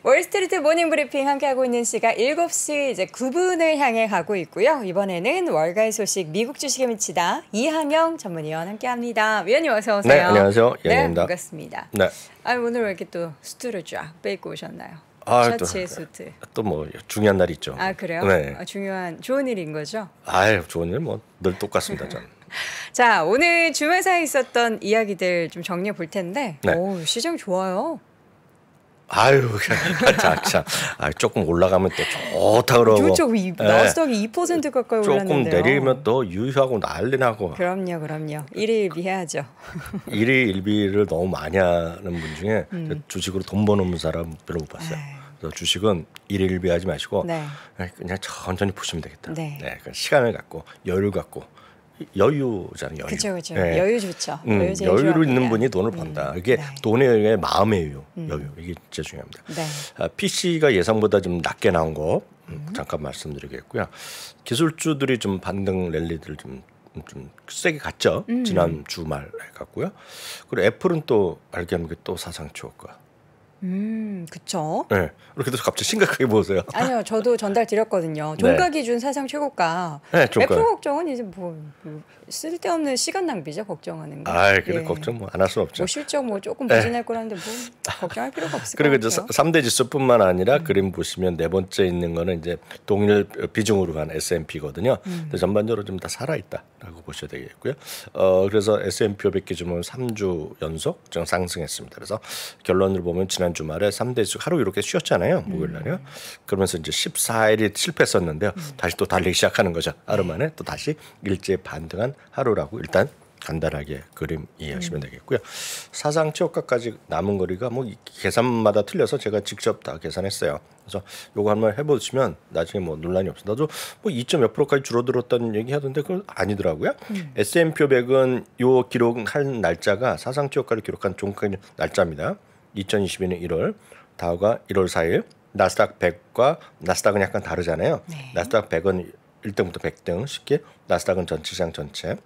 월스트리트 모닝 브리핑 함께하고 있는 시각 7시 이제 9분을 향해 가고 있고요. 이번에는 월가의 소식 미국 주식에 미치다 이항영 전문위원 함께합니다. 위원님 어서 오세요. 네, 안녕하세요. 네, 이항영입니다. 반갑습니다. 네. 오늘 왜 이렇게 또 수트를 쫙 빼입고 오셨나요? 셔츠에 수트. 또 뭐 중요한 날이 있죠. 아 그래요? 네. 중요한 좋은 일인 거죠? 좋은 일 뭐 늘 똑같습니다. 저는. 자, 오늘 주말 사이에 있었던 이야기들 좀 정리해 볼 텐데, 네. 오, 시장 좋아요. 참. 조금 올라가면 또 좋다 그러고. 좋죠. 나스닥이 2% 가까이 올랐는데요. 조금 내리면 또 유효하고 난리 나고. 그럼요. 일희일비 해야죠. 일희일비를 너무 많이 하는 분 중에 주식으로 돈 버는 사람 별로 못 봤어요. 그래서 주식은 일희일비하지 마시고 네. 그냥 천천히 보시면 되겠다. 네. 시간을 갖고 여유를 갖고. 여유잖아요. 여유. 그렇죠. 여유 좋죠. 여유로 좋아합니다. 있는 분이 돈을 번다. 이게 네. 돈의 마음의 여유. 이게 진짜 중요합니다. 네. PC가 예상보다 좀 낮게 나온 거 잠깐 말씀드리겠고요. 기술주들이 좀 반등 랠리들 좀 세게 갔죠. 지난 주말 같고요. 그리고 애플은 또 알게 모르게 또 사상 초과. 그쵸. 네. 이렇게 해서 갑자기 심각하게 보세요. 아니요, 저도 전달 드렸거든요. 종가 기준 사상 최고가. 네, 종가. 애플 걱정은 이제 뭐 쓸데없는 시간 낭비죠, 걱정하는 거. 근데 걱정 뭐 안 할 수 없죠. 뭐 실적 뭐 조금 부진할 거라는데 뭐 걱정할 필요가 없을 것 그리고 같아요. 이제 3대 지수뿐만 아니라 그림 보시면 네 번째 있는 거는 이제 동일 비중으로 간 S&P거든요. 근데 전반적으로 좀 다 살아 있다라고 보셔야 되겠고요. 그래서 S&P 500 기준으로 3주 연속 좀 상승했습니다. 그래서 결론을 보면 지난 주말에 3대 지수 하루 이렇게 쉬었잖아요. 목요일 날이요. 그러면서 이제 14일이 실패했었는데요. 다시 또 달리기 시작하는 거죠. 하루 만에 또 다시 일제 반등한 하루라고 일단 간단하게 그림 이해하시면 되겠고요. 사상 최고가까지 남은 거리가 뭐 계산마다 틀려서 제가 직접 다 계산했어요. 그래서 요거 한번 해보시면 나중에 뭐 논란이 없어. 나도 뭐 2.몇 %까지 줄어들었다는 얘기 하던데 그건 아니더라고요. S&P 500은 요 기록한 날짜가 사상 최고가를 기록한 종가 날짜입니다. 2022년 1월, 다우가 1월 4일, 나스닥 100과 나스닥은 약간 다르잖아요. 네. 나스닥 100은 1등부터 100등 쉽게, 나스닥은 전체 시장 전체.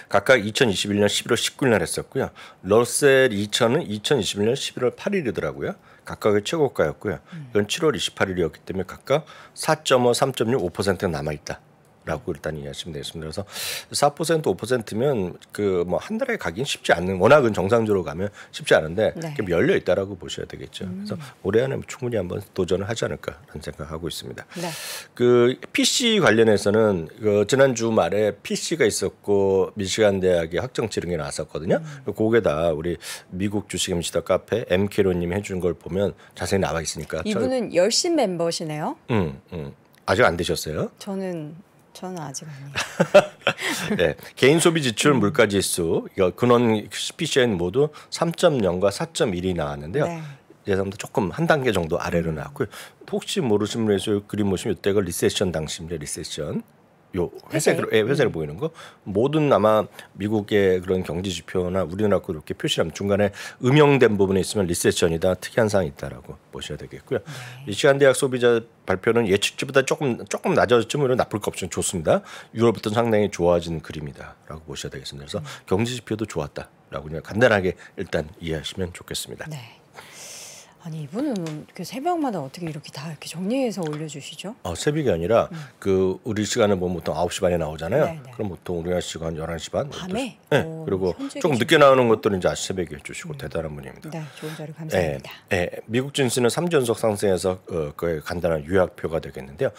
각각 2021년 11월 19일 날 했었고요. 러셀 2000은 2021년 11월 8일이더라고요. 각각의 최고가였고요. 이건 7월 28일이었기 때문에 각각 4.5, 3.6, 5%가 남아있다. 라고 일단 이해하시면 되겠습니다. 그래서 4%, 5%면 그 뭐 한 달에 가긴 쉽지 않는, 워낙은 정상적으로 가면 쉽지 않은데 네. 열려 있다라고 보셔야 되겠죠. 그래서 올해 안에 충분히 한번 도전을 하지 않을까라는 생각하고 있습니다. 네. 그 PC 관련해서는 그 지난주 말에 PC가 있었고 미시간 대학의 학정 지령이 나왔었거든요. 거기에다 우리 미국 주식 MC다 카페 MK로님이 해준 걸 보면 자세히 나와 있으니까. 이분은 열심 멤버시네요. 아직 안 되셨어요? 저는 아직 아니에요. 네, 개인 소비 지출 물가 지수 이거 근원 PCN 모두 3.0과 4.1이 나왔는데요. 네. 예상보다 조금 한 단계 정도 아래로 나왔고요. 혹시 모르시는 분에서 그림 보시면 이때가 리세션 당시입니다. 리세션. 요 회색으로 보이는 거 모든 아마 미국의 그런 경제 지표나 우리나라 거 이렇게 표시하면 중간에 음영된 부분에 있으면 리세션이다, 특이한 사항이 있다라고 보셔야 되겠고요. 미시간 대학 소비자 발표는 예측치보다 조금 낮아졌지만 나쁠 거 없으면 좋습니다. 6월부터는 상당히 좋아진 그림이다라고 보셔야 되겠습니다. 그래서 경제 지표도 좋았다라고 그냥 간단하게 일단 이해하시면 좋겠습니다. 네. 아니 이분은 그 새벽마다 어떻게 이렇게 다 이렇게 정리해서 올려주시죠? 새벽이 아니라 그 우리 시간에 보면 보통 9시 반에 나오잖아요. 네네. 그럼 보통 우리나라 시간 11시 반. 밤에? 네. 오, 그리고 현재 조금 늦게 나오는 것들은 이제 아침 새벽에 해주시고 대단한 분입니다. 네, 좋은 자료 감사합니다. 미국 증시는 3주 연속 상승해서 그의 간단한 요약표가 되겠는데요.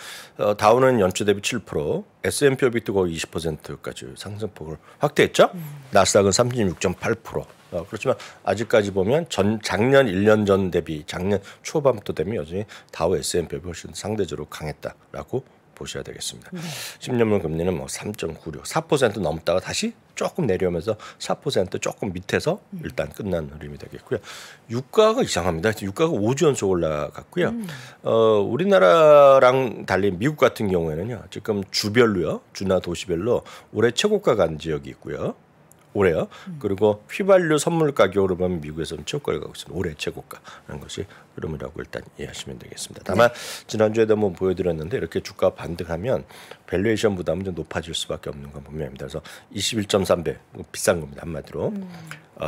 다우는 연초 대비 7%, S&P 500도 거의 20%까지 상승폭을 확대했죠. 나스닥은 36.8%. 그렇지만 아직까지 보면 작년 1년 전 대비 작년 초반부터 되면 여전히 다우 S&P 훨씬 상대적으로 강했다라고 보셔야 되겠습니다. 10년물 금리는 뭐 3.96, 4% 넘다가 다시 조금 내려오면서 4% 조금 밑에서 일단 끝난 흐름이 되겠고요. 유가가 이상합니다. 유가가 5주 연속 올라갔고요. 우리나라랑 달리 미국 같은 경우에는요. 지금 주별로요. 주나 도시별로 올해 최고가 간 지역이 있고요. 올해요. 그리고 휘발유 선물 가격으로 보면 미국에서는 최고가를 가고 있습니다. 올해 최고가라는 것이 흐름이라고 일단 이해하시면 되겠습니다. 다만 지난주에도 한번 보여드렸는데 이렇게 주가 반등하면 밸류에이션 부담은 좀 높아질 수밖에 없는 건 분명합니다. 그래서 21.3배 비싼 겁니다. 한마디로.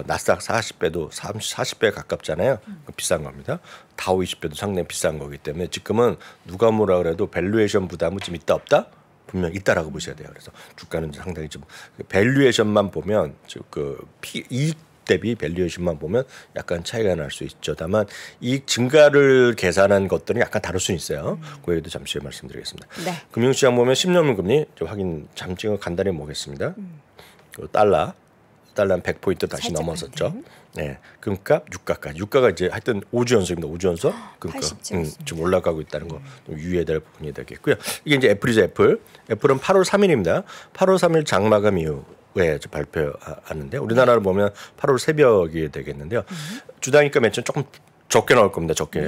나스닥 40배도 40배 가깝잖아요. 비싼 겁니다. 다우 20배도 상당히 비싼 거기 때문에 지금은 누가 뭐라 그래도 밸류에이션 부담은 좀 있다 없다? 분명 있다라고 보셔야 돼요. 그래서 주가는 상당히 좀 밸류에이션만 보면 이익 대비 밸류에이션만 보면 약간 차이가 날 수 있죠. 다만 이익 증가를 계산한 것들은 약간 다를 수 있어요. 그 얘기도 잠시 후에 말씀드리겠습니다. 네. 금융시장 보면 10년물 금리 확인 잠시 간단히 보겠습니다. 달러 한 100포인트 다시 넘어섰죠. 네, 금값, 유가가 이제 하여튼 5주 연속입니다. 5주 연속 금값 좀 올라가고 있다는 거 좀 유의해야 될 부분이 되겠고요. 이게 이제 애플이죠. 애플은 8월 3일입니다. 8월 3일 장마감 이후에 발표하는데 우리나라를 보면 8월 새벽이 되겠는데요. 주당이니까 매출 조금 적게 나올 겁니다. 적게.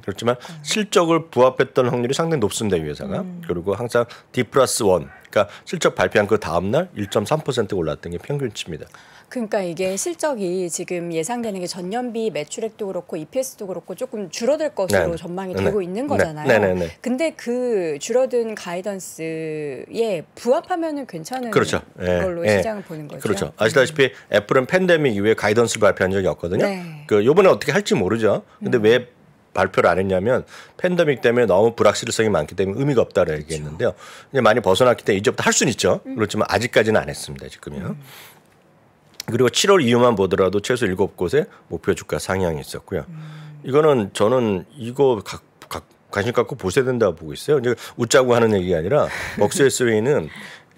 그렇지만 실적을 부합했던 확률이 상당히 높습니다. 이 회사가. 그리고 항상 D+1 그러니까 실적 발표한 그 다음 날 1.3% 올랐던 게 평균치입니다. 그러니까 이게 실적이 지금 예상되는 게 전년비 매출액도 그렇고 EPS도 그렇고 조금 줄어들 것으로 전망이 되고 있는 거잖아요. 근데 그 줄어든 가이던스에 부합하면은 괜찮은 걸로 시장을 보는 거죠. 그렇죠. 아시다시피 애플은 팬데믹 이후에 가이던스를 발표한 적이 없거든요. 그 이번에 어떻게 할지 모르죠. 근데 왜 발표를 안 했냐면 팬데믹 때문에 너무 불확실성이 많기 때문에 의미가 없다고 얘기했는데요. 이제 많이 벗어났기 때문에 이제부터 할 수는 있죠. 그렇지만 아직까지는 안 했습니다. 지금요. 그리고 7월 이후만 보더라도 최소 7곳에 목표 주가 상향이 있었고요. 이거는 저는 이거 관심 갖고 보셔야 된다고 보고 있어요. 이제 웃자고 하는 얘기가 아니라 벅스에스웨이는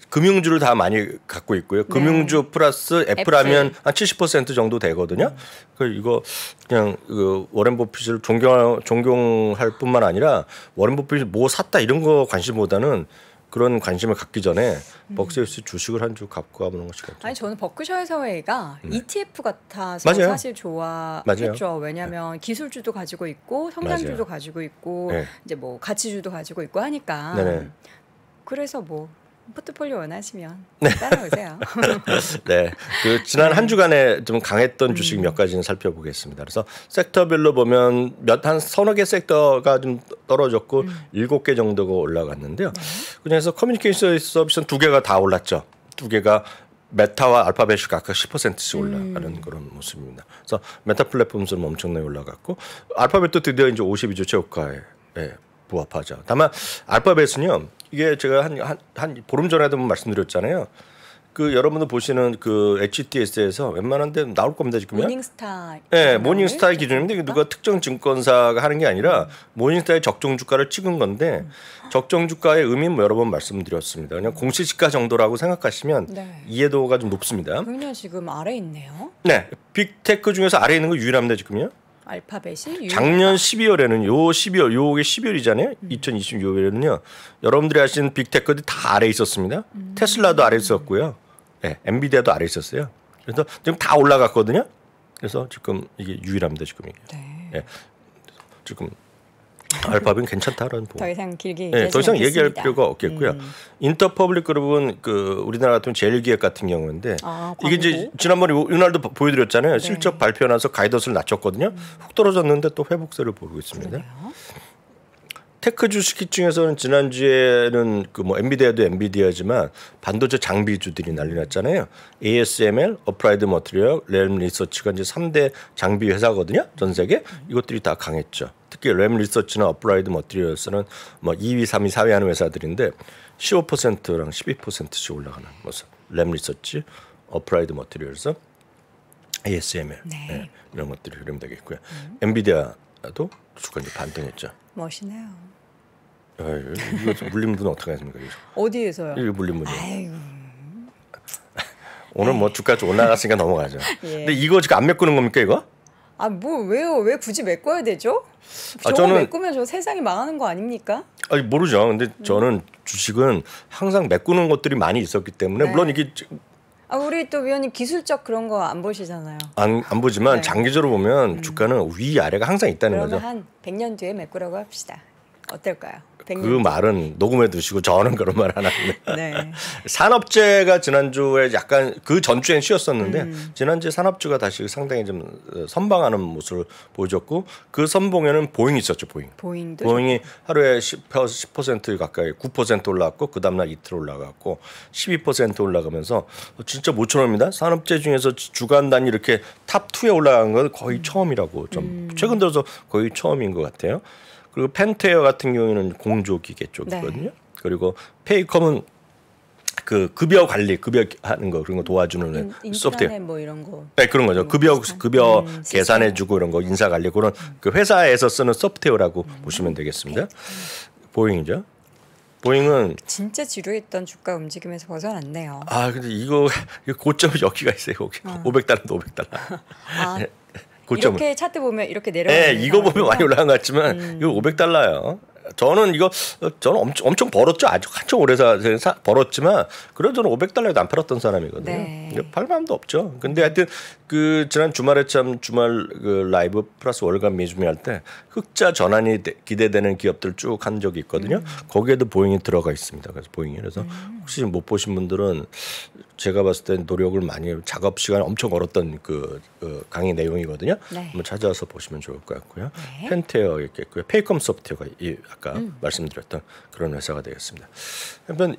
금융주를 다 많이 갖고 있고요. 금융주 플러스 애플하면 한 70% 정도 되거든요. 이거 그냥 워렌 버핏을 존경할 뿐만 아니라 워렌 버핏이 뭐 샀다 이런 거 관심보다는 그런 관심을 갖기 전에 벅스에스 주식을 한 주 갖고 가보는 것이 같아요. 아니 저는 버크셔 해서웨이가 ETF 같아서 사실 좋아했죠. 왜냐하면 기술주도 가지고 있고 성장주도 가지고 있고 이제 뭐 가치주도 가지고 있고 하니까 그래서 뭐 포트폴리오 원하시면 따라오세요. 네, 그 지난 한 주간에 좀 강했던 주식 몇 가지는 살펴보겠습니다. 그래서 섹터별로 보면 한 서너 개 섹터가 좀 떨어졌고 7개 정도가 올라갔는데요. 그래서 커뮤니케이션 서비스는 2개가 다 올랐죠. 2개가 메타와 알파벳이 각각 10%씩 올라가는 그런 모습입니다. 그래서 메타 플랫폼스는 엄청나게 올라갔고 알파벳도 드디어 이제 52주 최고가에 부합하죠. 다만 알파벳은요. 이게 제가 한 보름 전에도 말씀드렸잖아요. 그 여러분들 보시는 그 HTS에서 웬만한 데 나올 겁니다 지금요. 모닝스타. 네, 모닝스타의 기준인데 이게 누가 특정 증권사가 하는 게 아니라 모닝스타의 적정 주가를 찍은 건데 적정 주가의 의미는 여러 번 말씀드렸습니다. 그냥 공시지가 정도라고 생각하시면 이해도가 좀 높습니다. 그러면 지금 아래 있네요. 네, 빅테크 중에서 아래 있는 거 유일합니다 지금요. 알파벳이 작년 12월에는 요게 12월이잖아요. 2026년에는요. 여러분들이 아시는 빅테크들이 다 아래 있었습니다. 테슬라도 아래 있었고요. 네, 엔비디아도 아래 있었어요. 그래서 지금 다 올라갔거든요. 그래서 지금 이게 유일합니다. 지금 이게. 네. 지금 알파벳은 괜찮다라는 부분. 더 이상 길게 더 이상 얘기할 필요가 없겠고요. 인터퍼블릭 그룹은 우리나라 같은 제일기획 같은 경우인데 이게 이제 지난번에 이날도 보여드렸잖아요. 실적 발표 나서 가이던스를 낮췄거든요. 훅 떨어졌는데 또 회복세를 보이고 있습니다. 그러네요. 테크 주식 중에서는 지난주에는 엔비디아도 엔비디아지만 반도체 장비주들이 난리 났잖아요. ASML, 어플라이드 머티리얼, 램 리서치가 이제 3대 장비 회사거든요. 전 세계. 이것들이 다 강했죠. 특히 램 리서치나 어플라이드 머티리얼스는 2위, 3위, 4위 하는 회사들인데 15%랑 12%씩 올라가는 모습. 램 리서치, 어플라이드 머티리얼스, ASML 이런 것들이 흐름 되겠고요. 엔비디아도 주가 이제 반등했죠. 멋있네요. 이거 물린 분은 어떻게 하십니까? 어디에서요? 이거 물린 분이요. 오늘 뭐 주가 좀 올라갔으니까 넘어가죠. 근데 이거 지금 안 메꾸는 겁니까 이거? 왜요? 왜 굳이 메꿔야 되죠? 저는 메꾸면 저 세상이 망하는 거 아닙니까? 모르죠. 근데 저는 주식은 항상 메꾸는 것들이 많이 있었기 때문에 물론 이게 우리 또 위원님 기술적 그런 거 안 보시잖아요. 안 보지만 장기적으로 보면 주가는 위 아래가 항상 있다는 거죠. 그러면 한 100년 뒤에 메꾸라고 합시다. 어떨까요? 그 말은 녹음해 두시고 저는 그런 말 안 합니다. 네. 산업재가 지난주에 약간 그 전주엔 쉬었었는데 지난주에 산업재가 다시 상당히 좀 선방하는 모습을 보여줬고 그 선봉에는 보잉이 있었죠. 보잉이 하루에 10% 가까이 9% 올라갔고 그 다음날 이틀 올라갔고 12% 올라가면서 진짜 모처럼입니다. 산업재 중에서 주간 단위 이렇게 탑 2에 올라간 건 거의 처음이라고 좀 최근 들어서 거의 처음인 것 같아요. 그리고 펜테어 같은 경우에는 공조기계 쪽이거든요. 네. 그리고 페이컴은 그 급여 관리, 급여하는 거 그런 거 도와주는 소프트웨어. 뭐 이런 거. 네, 그런 거죠. 급여 계산해주고 이런 거 인사 관리 그런 그 회사에서 쓰는 소프트웨어라고 보시면 되겠습니다. 보잉이죠. 보잉은 진짜 지루했던 주가 움직임에서 벗어났네요. 아, 근데 이거 고점이 여기가 있어요. 여기 500달러도 500달러. 아. 이렇게 차트 보면 이렇게 내려가는 네, 이거 보면 많이 올라간 것 같지만 이거 500달러예요. 저는 엄청 벌었죠. 아주 한참 오래 벌었지만 그래도 저는 500달러에도 안 팔았던 사람이거든요. 네. 팔 마음도 없죠. 근데 하여튼 그 지난 주말에 참 주말 그 라이브 플러스 월간 미주미 할 때 흑자 전환이 기대되는 기업들 쭉 한 적이 있거든요. 거기에도 보잉이 들어가 있습니다. 그래서 보잉이 그래서 혹시 못 보신 분들은 제가 봤을 때 노력을 많이 작업 시간 엄청 걸었던 그 강의 내용이거든요. 네. 한번 찾아서 보시면 좋을 것 같고요. 네. 펜테어 있겠고요. 페이컴 소프트웨어가 아까 말씀드렸던 그런 회사가 되겠습니다.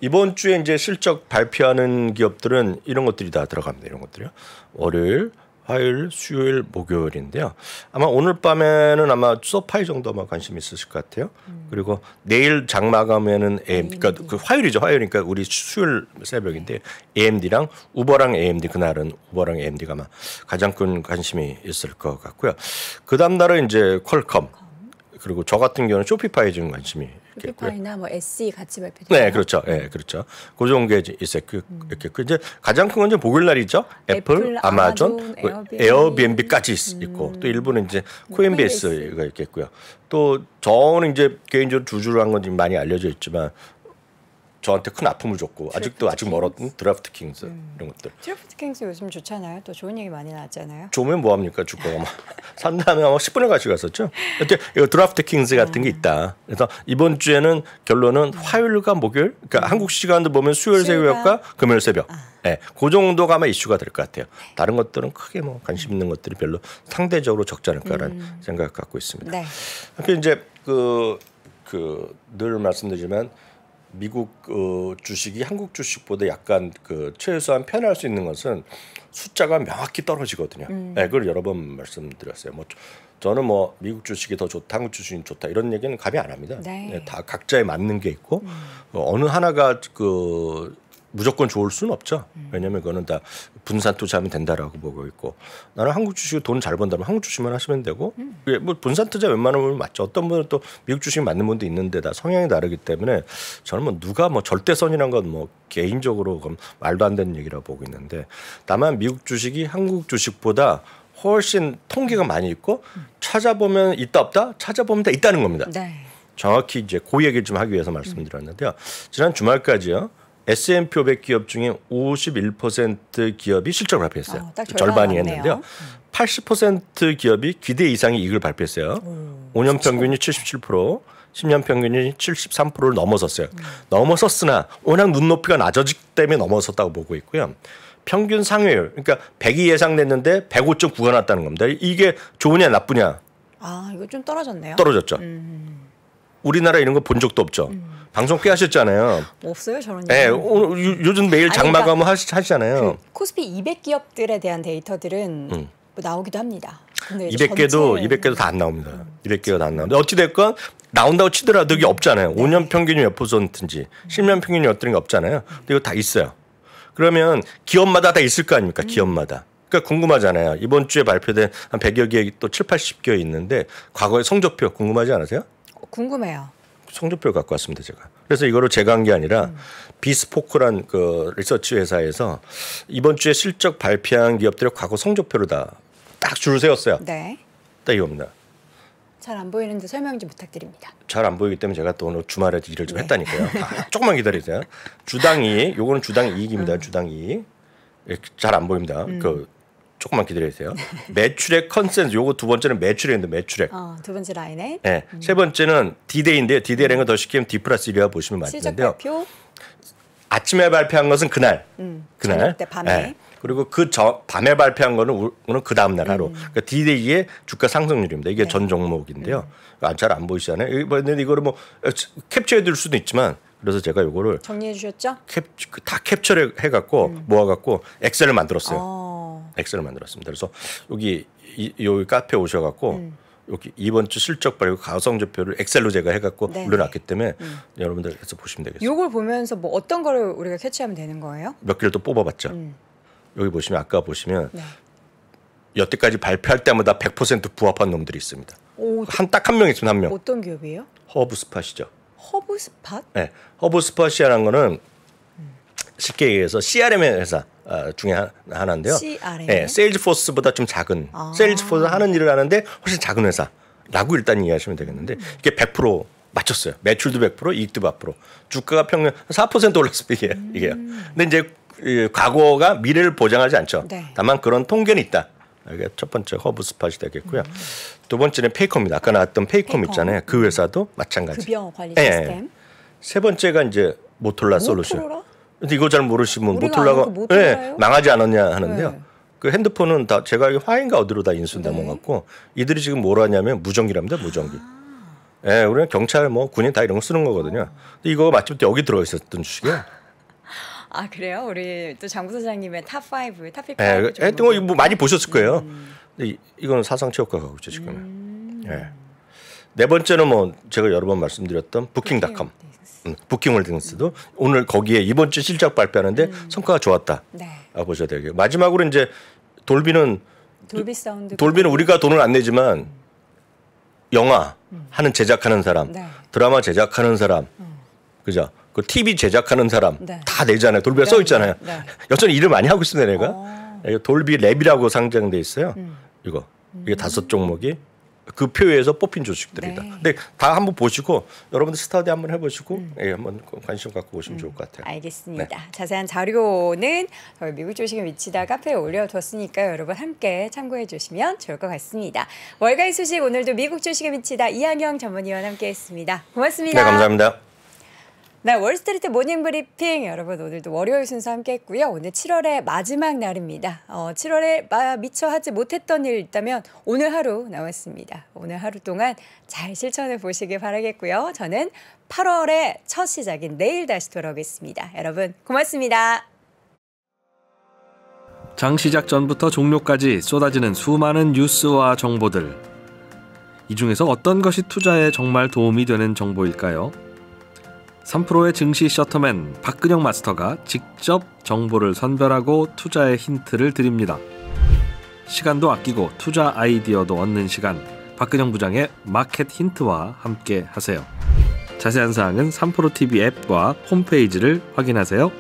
이번 주에 이제 실적 발표하는 기업들은 이런 것들이 다 들어갑니다. 이런 것들이요. 월요일, 화요일, 수요일, 목요일인데요. 아마 오늘 밤에는 아마 소파이 정도 아마 관심 있으실 것 같아요. 그리고 내일 장마감에는 그러니까 그 화요일이죠. 화요일이니까 우리 수요일 새벽인데 AMD랑 우버랑 AMD 그날은 우버랑 AMD가 아마 가장 큰 관심이 있을 것 같고요. 그 다음 날은 이제 퀄컴 그리고 저 같은 경우는 쇼피파이에 좀 관심이 쇼피파이나 뭐 SE 같이 발표되나요? 네, 그렇죠. 네, 그렇죠. 그 정도 있었고 이제 가장 큰 건 이제 목요일 날이죠. 애플, 아마존, 에어비앤비까지 있고 또 일부는 이제 코인베이스가 있겠고요. 또 저는 이제 개인적으로 주주를 한 건 많이 알려져 있지만 저한테 큰 아픔을 줬고 아직 멀었던 드래프트 킹스 이런 것들. 드래프트 킹스 요즘 좋잖아요. 또 좋은 얘기 많이 나왔잖아요. 좋으면 뭐 합니까? 주가가 막 산 다음에 아마 10분에 같이 갔었죠. 이거 드래프트 킹스 같은 게 있다. 그래서 이번 주에는 결론은 화요일과 목요일, 그러니까 한국 시간도 보면 수요일 새벽과 금요일 새벽. 네, 그 정도가 아마 이슈가 될 것 같아요. 다른 것들은 크게 뭐 관심 있는 것들이 별로 상대적으로 적지 않을까라는 생각을 갖고 있습니다. 네. 이제 늘 말씀드리지만. 미국 주식이 한국 주식보다 약간 최소한 편할 수 있는 것은 숫자가 명확히 떨어지거든요. 네, 그걸 여러 번 말씀드렸어요. 저는 미국 주식이 더 좋다, 한국 주식이 좋다 이런 얘기는 감히 안 합니다. 네. 네, 다 각자에 맞는 게 있고 어느 하나가 무조건 좋을 수는 없죠. 왜냐하면 그거는 다 분산 투자하면 된다라고 보고 있고 나는 한국 주식 돈 잘 번다면 한국 주식만 하시면 되고 뭐 분산 투자 웬만하면 맞죠. 어떤 분은 또 미국 주식 맞는 분도 있는데 다 성향이 다르기 때문에 저는 누가 절대선이란 건 개인적으로 말도 안 되는 얘기라고 보고 있는데 다만 미국 주식이 한국 주식보다 훨씬 통계가 많이 있고 찾아보면 있다 없다 찾아보면 다 있다는 겁니다. 네. 정확히 이제 그 얘기를 좀 하기 위해서 말씀드렸는데요. 지난 주말까지요. S&P 500 기업 중에 51% 기업이 실적을 발표했어요. 절반이 했는데요. 80% 기업이 기대 이상의 이익을 발표했어요. 5년 평균이 77%, 10년 평균이 73%를 넘어섰어요. 넘어섰으나 워낙 눈높이가 낮아지기 때문에 넘어섰다고 보고 있고요. 평균 상회율, 그러니까 100이 예상됐는데 105.9가 났다는 겁니다. 이게 좋으냐 나쁘냐? 아, 이거 좀 떨어졌네요. 떨어졌죠. 우리나라 이런 거 본 적도 없죠. 방송 꽤 하셨잖아요. 없어요 저런. 네, 요즘 매일 장마감을 하시잖아요. 코스피 200 기업들에 대한 데이터들은 나오기도 합니다. 근데 200개도 다 안 나옵니다. 200개가 다 안 나오는데 어찌 됐건 나온다고 치더라도 이게 없잖아요. 5년 평균이 몇 %인지 10년 평균이 어떤 게 없잖아요. 근데 이거 다 있어요. 그러면 기업마다 다 있을 거 아닙니까? 기업마다. 그러니까 궁금하잖아요. 이번 주에 발표된 한 100여 개 또 7, 80개 있는데 과거의 성적표 궁금하지 않으세요? 궁금해요. 성적표를 갖고 왔습니다, 제가. 그래서 이거를 제가 한 게 아니라 비스포크란 리서치 회사에서 이번 주에 실적 발표한 기업들의 과거 성적표를 다 딱 줄을 세웠어요. 네. 딱 이겁니다. 잘 안 보이는데 설명 좀 부탁드립니다. 잘 안 보이기 때문에 제가 또 오늘 주말에 일을 좀 했다니까요. 조금만 기다리세요. 주당 이익, 요거는 주당 이익입니다. 주당 이익. 잘 안 보입니다. 조금만 기다려주세요. 매출액 컨센서스 요거 두 번째는 매출액인데 매출액. 두 번째 라인에. 네. 세 번째는 디데이인데요. 디데이라는 거 더 쉽게 하면 D+1이라고 보시면 맞는데요. 실적 발표. 아침에 발표한 것은 그날. 저녁 때 밤에. 네. 그리고 밤에 발표한 거는 그 다음 날 하루. 그러니까 D-Day의 주가 상승률입니다. 이게 전 종목인데요. 잘 안 보이시잖아요. 이거를 뭐 캡처해 둘 수도 있지만 그래서 제가 이거를 정리해 주셨죠? 다 캡처를 해갖고 모아갖고 엑셀을 만들었어요. 엑셀을 만들었습니다. 그래서 여기 카페 오셔갖고 여기 이번 주 실적 발표 가성지표를 엑셀로 제가 해갖고 올려놨기 때문에 여러분들께서 보시면 되겠습니다. 이걸 보면서 뭐 어떤 거를 우리가 캐치하면 되는 거예요? 몇 개를 또 뽑아봤죠. 여기 보시면 아까 보시면 여태까지 발표할 때마다 100% 부합한 놈들이 있습니다. 딱 한 명 있으면 한 명. 어떤 기업이에요? 허브스팟이죠. 허브스팟? 네, 허브스팟이라는 거는 쉽게 얘기해서 CRM 회사 중에 하나인데요. CRM? 네, 세일즈포스보다 좀 작은 세일즈포스 하는 일을 하는데 훨씬 작은 회사라고 일단 이해하시면 되겠는데 이게 100% 맞췄어요. 매출도 100%, 이익도 100%. 주가가 평균 4% 올랐습니다. 이게요. 근데 이제 과거가 미래를 보장하지 않죠. 다만 그런 통계는 있다. 이게 첫 번째 허브스팟이 되겠고요. 두 번째는 페이컴입니다. 아까 나왔던 페이컴 있잖아요. 그 회사도 마찬가지. 급여 관리 시스템. 세 번째가 이제 모토로라 솔루션. 근데 이거 잘 모르시면 모토로라가 망하지 않았냐 하는데요. 그 핸드폰은 다 제가 화해인가 어디로 다 인수된 것 같고 이들이 지금 뭘 하냐면 무전기랍니다. 무전기. 우리는 경찰 뭐 군인 다 이런 거 쓰는 거거든요. 근데 이거 마침 또 여기 들어 있었던 주식이에요. 아 그래요? 우리 또 장 부사장님의 탑5, 탑5. 했던 거 뭐 많이 보셨을 거예요. 근데 이거는 사상체육과 가고 있죠 지금. 네 번째는 뭐 제가 여러 번 말씀드렸던 부킹닷컴, 부킹홀딩스도 오늘 거기에 이번 주 실적 발표하는데 성과가 좋았다. 보셔야 되고요. 마지막으로 이제 돌비는 사운드. 돌비는 우리가 돈을 안 내지만 영화 하는 제작하는 사람, 드라마 제작하는 사람, 그죠? 그 TV 제작하는 사람 다 내잖아요. 돌비가 써 있잖아요. 여전히 일을 많이 하고 있습니다. 내가 돌비 랩이라고 상장돼 있어요. 이게 5 종목이 그 표에서 뽑힌 주식들이다. 근데 다 한번 보시고 여러분들 스터디 한번 해보시고 한번 관심 갖고 오시면 좋을 것 같아요. 알겠습니다. 자세한 자료는 저희 미국 주식의 위치다 카페에 올려뒀으니까요. 여러분 함께 참고해 주시면 좋을 것 같습니다. 월가의 소식 오늘도 미국 주식의 위치다 이한영 전문위원 함께했습니다. 고맙습니다. 네, 감사합니다. 네, 월스트리트 모닝 브리핑 여러분 오늘도 월요일 순서 함께했고요. 오늘 7월의 마지막 날입니다. 7월에 미처 하지 못했던 일 있다면 오늘 하루 나왔습니다. 오늘 하루 동안 잘 실천해 보시길 바라겠고요. 저는 8월의 첫 시작인 내일 다시 돌아오겠습니다. 여러분 고맙습니다. 장 시작 전부터 종료까지 쏟아지는 수많은 뉴스와 정보들. 이 중에서 어떤 것이 투자에 정말 도움이 되는 정보일까요? 3프로의 증시 셔터맨 박근영 마스터가 직접 정보를 선별하고 투자의 힌트를 드립니다. 시간도 아끼고 투자 아이디어도 얻는 시간, 박근영 부장의 마켓 힌트와 함께 하세요. 자세한 사항은 3프로 TV 앱과 홈페이지를 확인하세요.